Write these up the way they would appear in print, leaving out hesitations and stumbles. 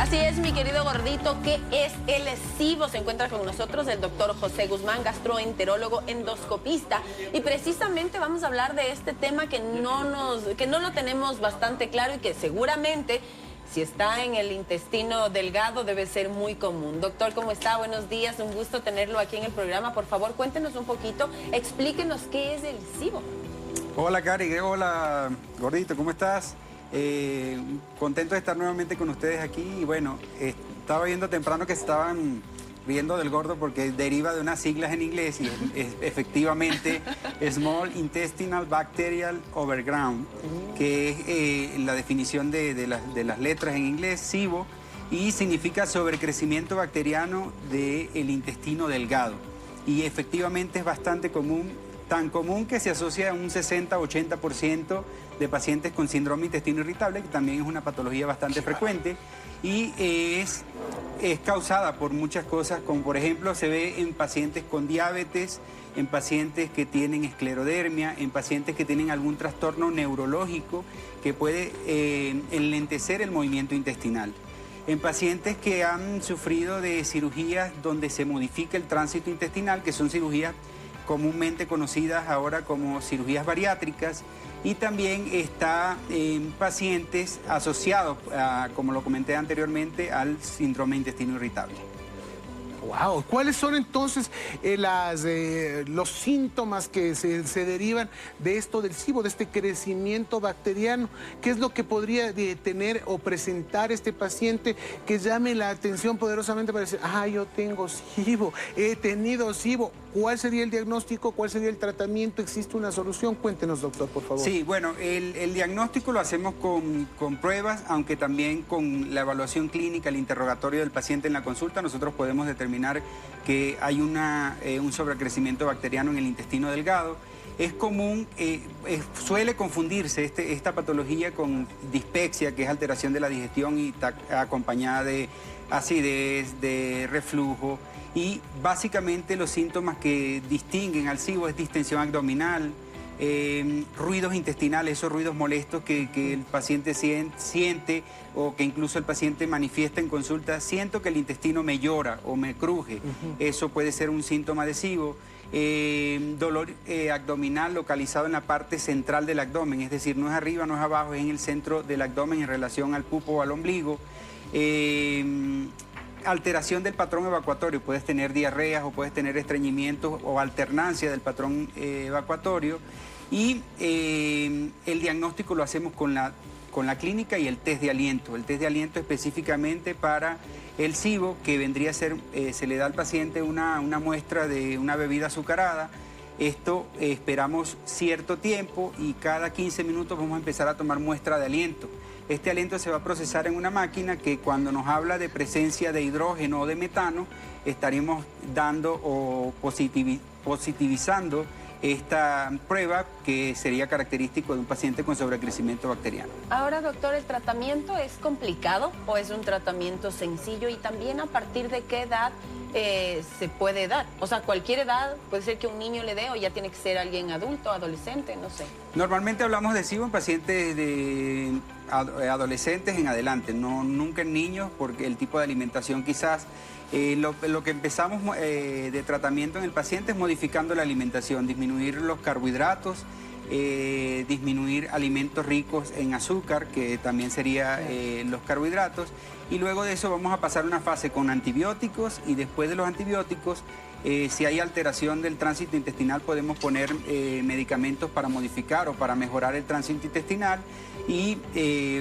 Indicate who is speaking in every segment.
Speaker 1: Así es, mi querido gordito, ¿qué es el SIBO? Se encuentra con nosotros el doctor José Guzmán, gastroenterólogo endoscopista. Y precisamente vamos a hablar de este tema que no lo tenemos bastante claro y que seguramente, si está en el intestino delgado, debe ser muy común. Doctor, ¿cómo está? Buenos días, un gusto tenerlo aquí en el programa. Por favor, cuéntenos un poquito, explíquenos qué es el SIBO.
Speaker 2: Hola, Cari. Hola, gordito, ¿cómo estás? Contento de estar nuevamente con ustedes aquí. Y bueno, estaba viendo temprano que se estaban riendo del gordo porque deriva de unas siglas en inglés y es efectivamente Small Intestinal Bacterial Overgrowth, que es la definición de las letras en inglés, SIBO, y significa sobrecrecimiento bacteriano del intestino delgado. Y efectivamente es bastante común, tan común que se asocia a un 60-80% de pacientes con síndrome de intestino irritable, que también es una patología bastante frecuente, y es causada por muchas cosas, como por ejemplo se ve en pacientes con diabetes, en pacientes que tienen esclerodermia, en pacientes que tienen algún trastorno neurológico que puede enlentecer el movimiento intestinal. En pacientes que han sufrido de cirugías donde se modifica el tránsito intestinal, que son cirugías comúnmente conocidas ahora como cirugías bariátricas, y también está en pacientes asociados, como lo comenté anteriormente, al síndrome de intestino irritable.
Speaker 3: Wow, ¿cuáles son entonces los síntomas que se derivan de esto del SIBO, de este crecimiento bacteriano? ¿Qué es lo que podría tener o presentar este paciente que llame la atención poderosamente para decir, yo tengo SIBO, he tenido SIBO? ¿Cuál sería el diagnóstico? ¿Cuál sería el tratamiento? ¿Existe una solución? Cuéntenos, doctor, por favor.
Speaker 2: Sí, bueno, el diagnóstico lo hacemos con pruebas, aunque también con la evaluación clínica, el interrogatorio del paciente en la consulta, nosotros podemos determinar que hay un sobrecrecimiento bacteriano en el intestino delgado. Es común, suele confundirse esta patología con dispepsia, que es alteración de la digestión y acompañada de acidez, de reflujo. Y básicamente los síntomas que distinguen al SIBO es distensión abdominal, ruidos intestinales, esos ruidos molestos que el paciente siente o que incluso el paciente manifiesta en consulta. Siento que el intestino me llora o me cruje. Eso puede ser un síntoma de SIBO. Dolor abdominal localizado en la parte central del abdomen, es decir, no es arriba, no es abajo, es en el centro del abdomen en relación al pupo o al ombligo. Alteración del patrón evacuatorio, puedes tener diarreas o puedes tener estreñimientos o alternancia del patrón evacuatorio. Y el diagnóstico lo hacemos con la clínica y el test de aliento. El test de aliento específicamente para el SIBO, que vendría a ser, se le da al paciente una muestra de una bebida azucarada. Esto esperamos cierto tiempo y cada 15 minutos vamos a empezar a tomar muestra de aliento. Este aliento se va a procesar en una máquina que cuando nos habla de presencia de hidrógeno o de metano, estaremos dando o positivizando esta prueba que sería característico de un paciente con sobrecrecimiento bacteriano.
Speaker 1: Ahora, doctor, ¿el tratamiento es complicado o es un tratamiento sencillo? Y también, ¿a partir de qué edad se puede dar? O sea, cualquier edad, puede ser que un niño le dé o ya tiene que ser alguien adulto, adolescente, no sé. Normalmente
Speaker 2: hablamos de SIBO en pacientes de adolescentes en adelante, nunca en niños, porque el tipo de alimentación quizás. Lo que empezamos de tratamiento en el paciente es modificando la alimentación, disminuir los carbohidratos, disminuir alimentos ricos en azúcar, que también sería los carbohidratos, y luego de eso vamos a pasar una fase con antibióticos, y después de los antibióticos, si hay alteración del tránsito intestinal, podemos poner medicamentos para modificar o para mejorar el tránsito intestinal, y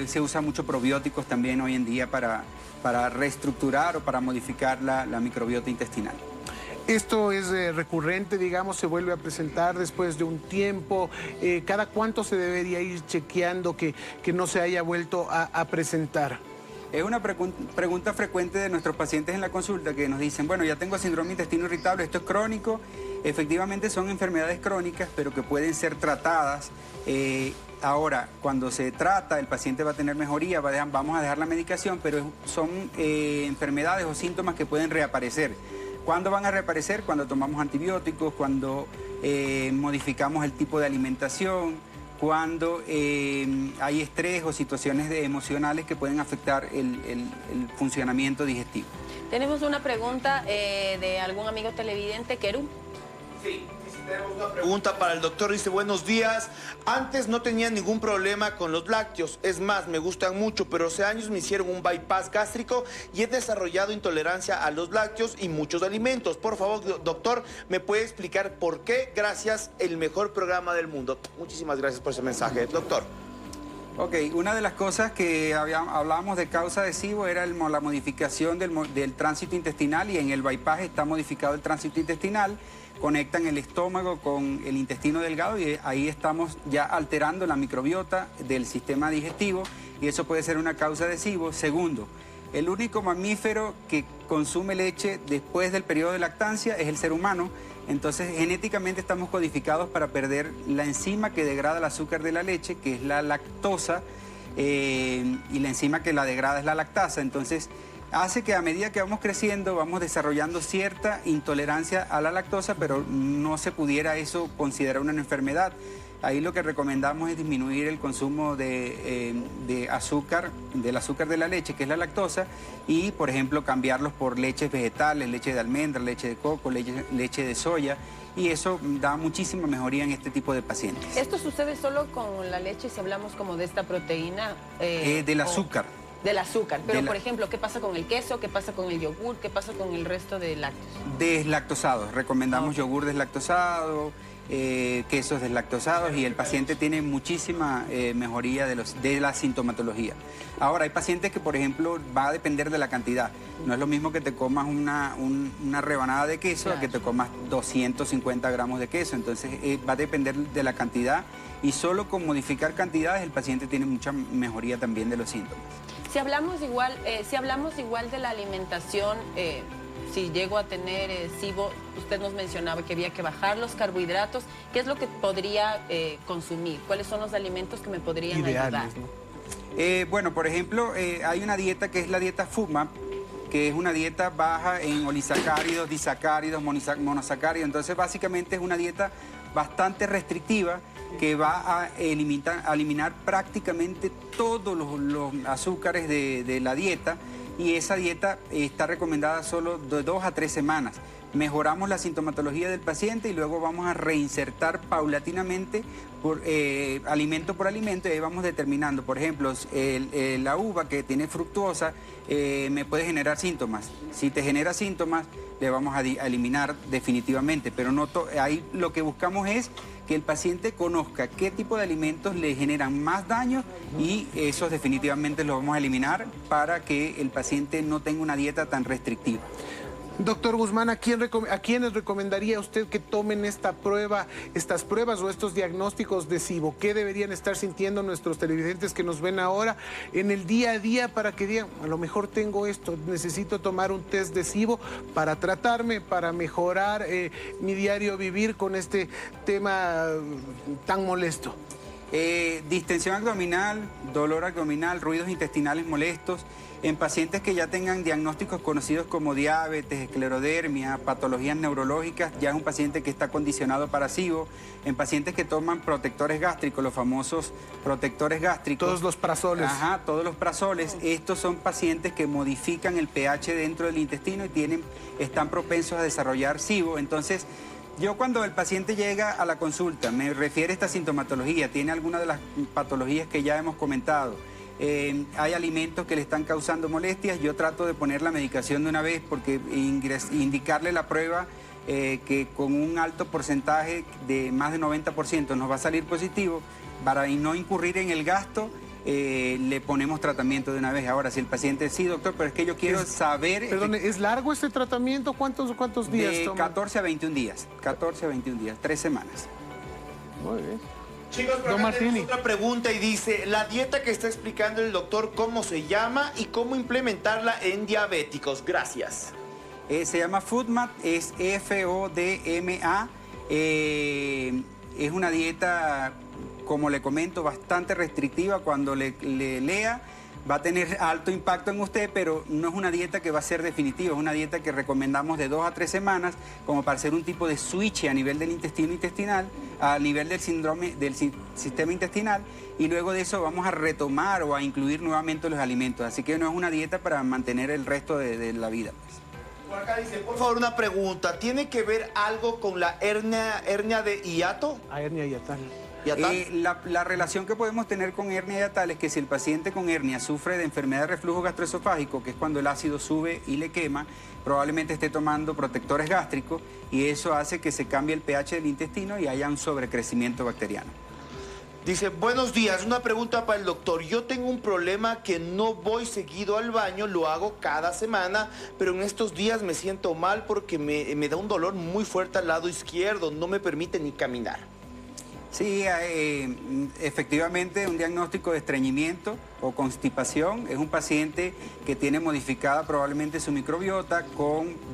Speaker 2: se usa mucho probióticos también hoy en día para reestructurar o para modificar la microbiota intestinal.
Speaker 3: ¿Esto es recurrente, digamos, se vuelve a presentar después de un tiempo? ¿Cada cuánto se debería ir chequeando que no se haya vuelto a presentar?
Speaker 2: Es una pregunta frecuente de nuestros pacientes en la consulta, que nos dicen, bueno, ya tengo síndrome de intestino irritable, esto es crónico. Efectivamente son enfermedades crónicas, pero que pueden ser tratadas. Ahora, cuando se trata, el paciente va a tener mejoría, vamos a dejar la medicación, pero son enfermedades o síntomas que pueden reaparecer. ¿Cuándo van a reaparecer? Cuando tomamos antibióticos, cuando modificamos el tipo de alimentación, cuando hay estrés o situaciones emocionales que pueden afectar el funcionamiento digestivo.
Speaker 1: Tenemos una pregunta de algún amigo televidente, Keru.
Speaker 4: Sí, tenemos una pregunta para el doctor. Dice, buenos días. Antes no tenía ningún problema con los lácteos. Es más, me gustan mucho, pero hace años me hicieron un bypass gástrico y he desarrollado intolerancia a los lácteos y muchos alimentos. Por favor, doctor, ¿me puede explicar por qué? Gracias, el mejor programa del mundo. Muchísimas gracias por ese mensaje, doctor.
Speaker 2: Ok, una de las cosas que hablábamos de causa de SIBO era la modificación del tránsito intestinal, y en el bypass está modificado el tránsito intestinal, conectan el estómago con el intestino delgado y ahí estamos ya alterando la microbiota del sistema digestivo y eso puede ser una causa de SIBO. Segundo, el único mamífero que consume leche después del periodo de lactancia es el ser humano. Entonces, genéticamente estamos codificados para perder la enzima que degrada el azúcar de la leche, que es la lactosa, y la enzima que la degrada es la lactasa. Entonces, hace que a medida que vamos creciendo, vamos desarrollando cierta intolerancia a la lactosa, pero no se pudiera eso considerar una enfermedad. Ahí lo que recomendamos es disminuir el consumo de azúcar, del azúcar de la leche, que es la lactosa, y, por ejemplo, cambiarlos por leches vegetales, leche de almendra, leche de coco, leche de soya, y eso da muchísima mejoría en este tipo de pacientes.
Speaker 1: ¿Esto sucede solo con la leche si hablamos como de esta proteína?
Speaker 2: Del azúcar.
Speaker 1: Del azúcar, pero por ejemplo, ¿qué pasa con el queso? ¿Qué pasa con el yogur? ¿Qué pasa con el resto de lácteos? Deslactosados,
Speaker 2: recomendamos yogur deslactosado, quesos deslactosados, y el paciente tiene muchísima mejoría de la sintomatología. Ahora, hay pacientes que, por ejemplo, va a depender de la cantidad. No es lo mismo que te comas una rebanada de queso, claro, a que te comas 250 gramos de queso. Entonces, va a depender de la cantidad, y solo con modificar cantidades el paciente tiene mucha mejoría también de los síntomas.
Speaker 1: Si hablamos igual de la alimentación, si llego a tener SIBO, usted nos mencionaba que había que bajar los carbohidratos. ¿Qué es lo que podría consumir? ¿Cuáles son los alimentos que me podrían ayudar?
Speaker 2: ¿No? Bueno, por ejemplo, hay una dieta que es la dieta FODMAP, que es una dieta baja en olisacáridos, disacáridos, monosacáridos. Entonces, básicamente es una dieta bastante restrictiva que va a eliminar prácticamente todos los azúcares de la dieta, y esa dieta está recomendada solo de 2 a 3 semanas. Mejoramos la sintomatología del paciente y luego vamos a reinsertar paulatinamente alimento por alimento, y ahí vamos determinando. Por ejemplo, la uva que tiene fructuosa me puede generar síntomas. Si te genera síntomas, le vamos a eliminar definitivamente, pero no ahí lo que buscamos es que el paciente conozca qué tipo de alimentos le generan más daño, y esos definitivamente los vamos a eliminar para que el paciente no tenga una dieta tan restrictiva.
Speaker 3: Doctor Guzmán, ¿a quiénes recomendaría usted que tomen estas pruebas o estos diagnósticos de SIBO? ¿Qué deberían estar sintiendo nuestros televidentes que nos ven ahora en el día a día para que digan, a lo mejor tengo esto, necesito tomar un test de SIBO para tratarme, para mejorar mi diario vivir con este tema tan molesto?
Speaker 2: Distensión abdominal, dolor abdominal, ruidos intestinales molestos. En pacientes que ya tengan diagnósticos conocidos como diabetes, esclerodermia, patologías neurológicas, ya es un paciente que está condicionado para SIBO. En pacientes que toman protectores gástricos, los famosos protectores gástricos.
Speaker 3: Todos los prazoles.
Speaker 2: Ajá, todos los prazoles. Estos son pacientes que modifican el pH dentro del intestino y están propensos a desarrollar SIBO. Entonces, yo cuando el paciente llega a la consulta, me refiere a esta sintomatología, tiene alguna de las patologías que ya hemos comentado, hay alimentos que le están causando molestias, yo trato de poner la medicación de una vez, porque indicarle la prueba que con un alto porcentaje de más de 90% nos va a salir positivo, para no incurrir en el gasto. Le ponemos tratamiento de una vez. Ahora, si el paciente, sí, doctor, pero es que yo quiero saber...
Speaker 3: Perdón, ¿es largo este tratamiento? ¿Cuántos días
Speaker 2: toma? 14 a 21 días. 14 a 21 días, 3 semanas.
Speaker 3: Muy bien.
Speaker 4: Chicos, por acá tenemos otra pregunta y dice, la dieta que está explicando el doctor, ¿cómo se llama y cómo implementarla en diabéticos? Gracias.
Speaker 2: Se llama FODMAP, es FODMA. Es una dieta, como le comento, bastante restrictiva. Cuando le lea, va a tener alto impacto en usted, pero no es una dieta que va a ser definitiva, es una dieta que recomendamos de 2 a 3 semanas, como para hacer un tipo de switch a nivel del intestino intestinal, a nivel del síndrome del sistema intestinal, y luego de eso vamos a retomar o a incluir nuevamente los alimentos. Así que no es una dieta para mantener el resto de la vida, pues.
Speaker 4: Por acá dice, por favor, una pregunta. ¿Tiene que ver algo con la hernia de hiato?
Speaker 3: Hernia hiatal.
Speaker 2: La relación que podemos tener con hernia hiatal es que si el paciente con hernia sufre de enfermedad de reflujo gastroesofágico, que es cuando el ácido sube y le quema, probablemente esté tomando protectores gástricos y eso hace que se cambie el pH del intestino y haya un sobrecrecimiento bacteriano.
Speaker 4: Dice, buenos días, una pregunta para el doctor. Yo tengo un problema que no voy seguido al baño, lo hago cada semana, pero en estos días me siento mal porque me da un dolor muy fuerte al lado izquierdo, no me permite ni caminar.
Speaker 2: Sí, efectivamente un diagnóstico de estreñimiento o constipación es un paciente que tiene modificada probablemente su microbiota,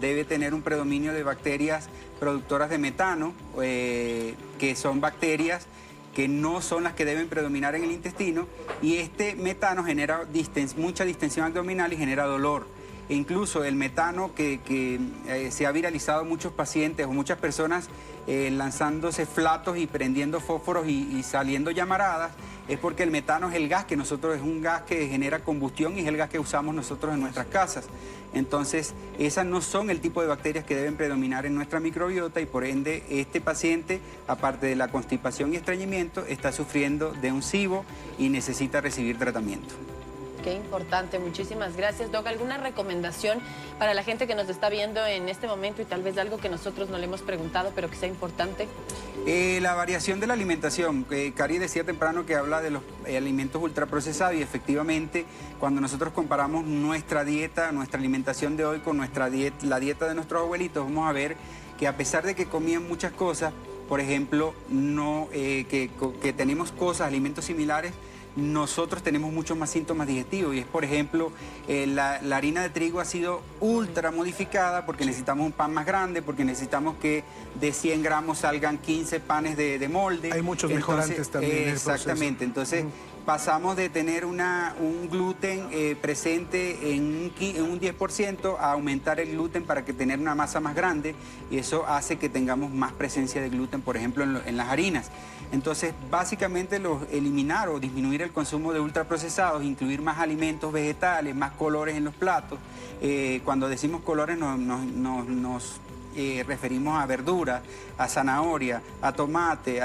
Speaker 2: debe tener un predominio de bacterias productoras de metano, que son bacterias que no son las que deben predominar en el intestino, y este metano genera mucha distensión abdominal y genera dolor. E incluso el metano que se ha viralizado muchos pacientes o muchas personas lanzándose flatos y prendiendo fósforos y saliendo llamaradas, es porque el metano es el gas es un gas que genera combustión y es el gas que usamos nosotros en nuestras casas. Entonces, esas no son el tipo de bacterias que deben predominar en nuestra microbiota y por ende este paciente, aparte de la constipación y estreñimiento, está sufriendo de un SIBO y necesita recibir tratamiento.
Speaker 1: Qué importante, muchísimas gracias, Doc. ¿Alguna recomendación para la gente que nos está viendo en este momento y tal vez algo que nosotros no le hemos preguntado, pero que sea importante?
Speaker 2: La variación de la alimentación. Cari decía temprano que habla de los alimentos ultraprocesados y efectivamente cuando nosotros comparamos nuestra dieta, nuestra alimentación de hoy con la dieta de nuestros abuelitos, vamos a ver que a pesar de que comían muchas cosas, por ejemplo, que tenemos alimentos similares, nosotros tenemos muchos más síntomas digestivos y es, por ejemplo, la harina de trigo ha sido ultra modificada porque necesitamos un pan más grande, porque necesitamos que de 100 gramos salgan 15 panes de molde.
Speaker 3: Hay muchos mejorantes también.
Speaker 2: Exactamente, entonces pasamos de tener un gluten presente en un 10% a aumentar el gluten para tener una masa más grande y eso hace que tengamos más presencia de gluten, por ejemplo, en las harinas. Entonces, básicamente eliminar o disminuir el consumo de ultraprocesados, incluir más alimentos vegetales, más colores en los platos. Cuando decimos colores nos referimos a verduras, a zanahoria, a tomate,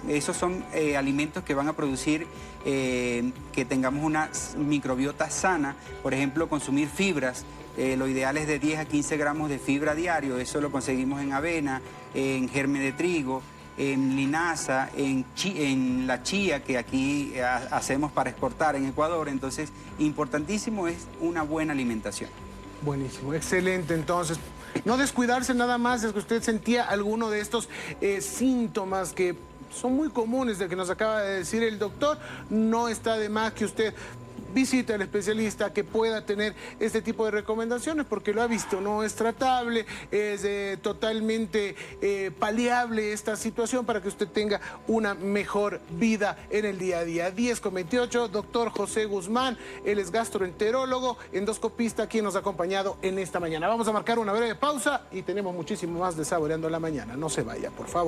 Speaker 2: esos son alimentos que van a producir que tengamos una microbiota sana. Por ejemplo, consumir fibras. Lo ideal es de 10 a 15 gramos de fibra diario. Eso lo conseguimos en avena, en germen de trigo, en linaza, en la chía que aquí hacemos para exportar en Ecuador. Entonces, importantísimo es una buena alimentación.
Speaker 3: Buenísimo, excelente. Entonces, no descuidarse nada más, es que usted sentía alguno de estos síntomas que son muy comunes de que nos acaba de decir el doctor. No está de más que usted visite al especialista que pueda tener este tipo de recomendaciones porque lo ha visto, no es tratable, es totalmente paliable esta situación para que usted tenga una mejor vida en el día a día. 10:28, doctor José Guzmán, él es gastroenterólogo, endoscopista, quien nos ha acompañado en esta mañana. Vamos a marcar una breve pausa y tenemos muchísimo más de Saboreando la Mañana. No se vaya, por favor.